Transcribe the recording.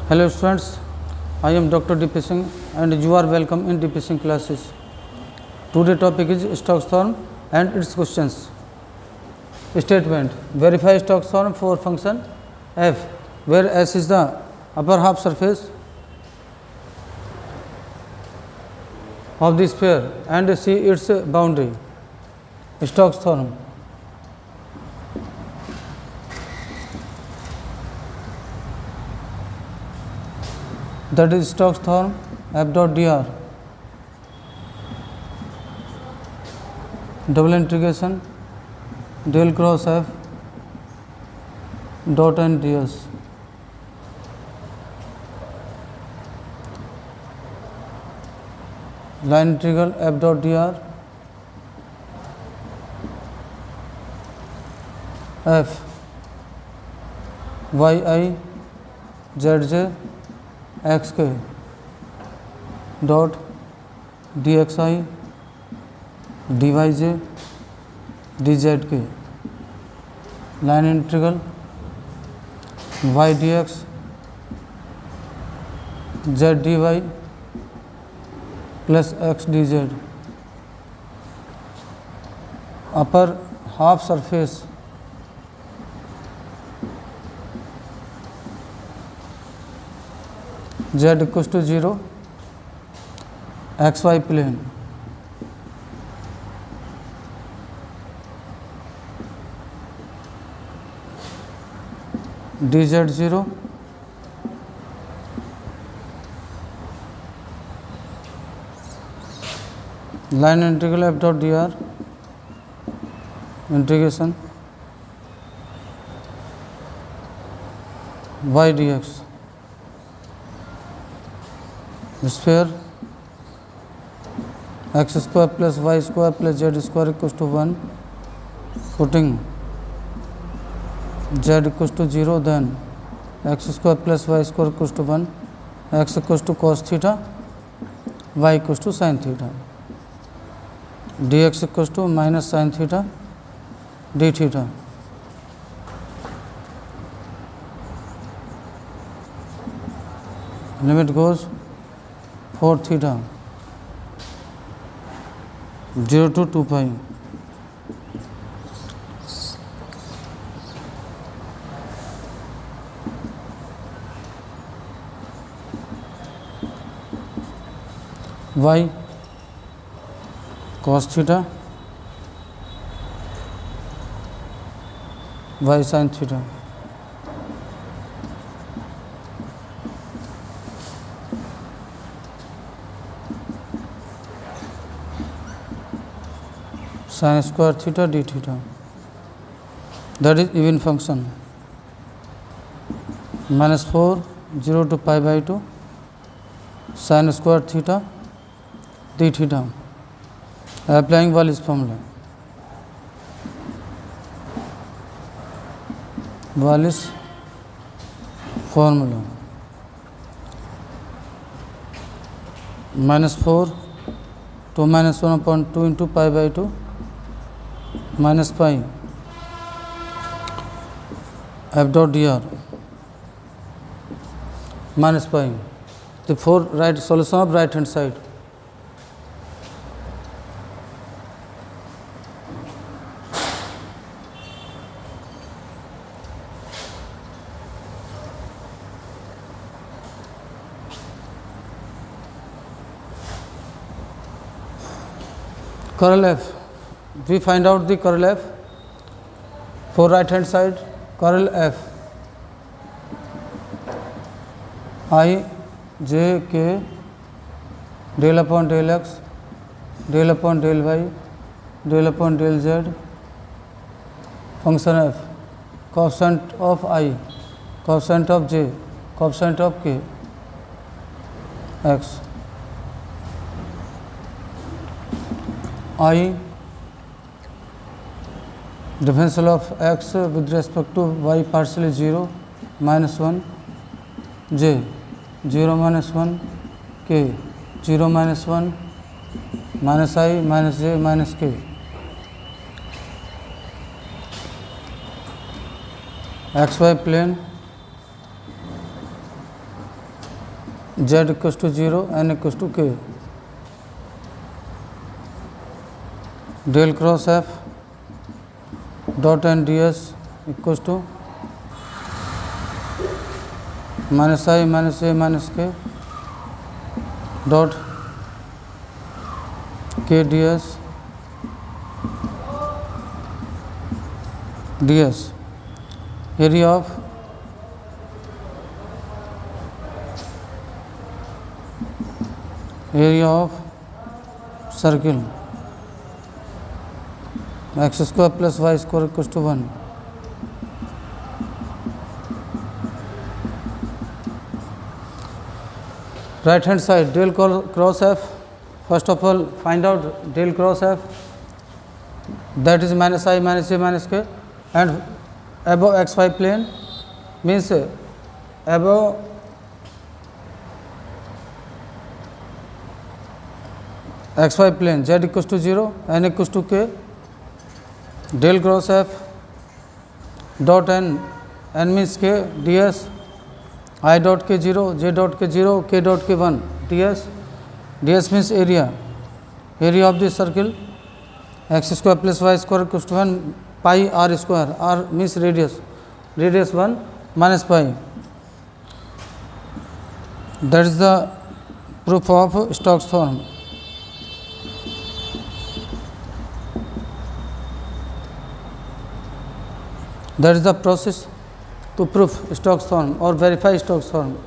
Hello students, I am Dr. D.P. Singh and you are welcome in D.P. Singh classes. Today topic is Stokes theorem and its questions. Statement: verify Stokes theorem for function f where S is the upper half surface of the sphere and see its boundary. Stokes theorem. That is Stokes theorem f dot dr double integration del cross f dot n ds. Line integral f dot dr f yi zj xk dot dxi dyj dzk. Line integral y dx z dy plus x dz. Upper half surface z equals to 0 xy plane dz 0 line integral f dot dr integration y dx sphere x square plus y square plus z square equals to 1. Putting z equals to 0, then x square plus y square equals to 1, x equals to cos theta, y equals to sin theta, dx equals to minus sin theta d theta. Limit goes 4 theta 0 to 2 pi. Y cos theta y sin theta. Sin square theta d theta. That is even function. Minus 4 0 to pi by 2 sin square theta d theta. Applying Wallis formula. Wallis formula. Minus 4 to minus 1/2 into pi by 2 minus pi f dot dr minus pi. The four right solution of right hand side. Curl f. We find out the curl f for right hand side. Curl f I j k del upon del x del upon del y del upon del z. Function f coefficient of I, coefficient of j, coefficient of k, x. I differential of x with respect to y partially 0 minus 1 j 0 minus 1 k 0 minus 1 minus I minus j minus k. XY plane Z equals to 0, N equals to K. Del cross F dot N ds equals to minus I minus A minus K dot K ds ds. Area of circle x square plus y square equals to 1. Right hand side, del cross F. First of all, find out del cross F, that is minus I minus A minus K, and above xy plane means above xy plane z equals to 0, n equals to k, del cross f dot n, n means k, ds, I dot k 0, j dot k 0, k dot k 1, ds, ds means area of the circle, x square plus y square equals to 1 pi r square, r means radius 1 minus pi. That is the proof of Stokes theorem. That is the process to prove Stokes theorem or verify Stokes theorem.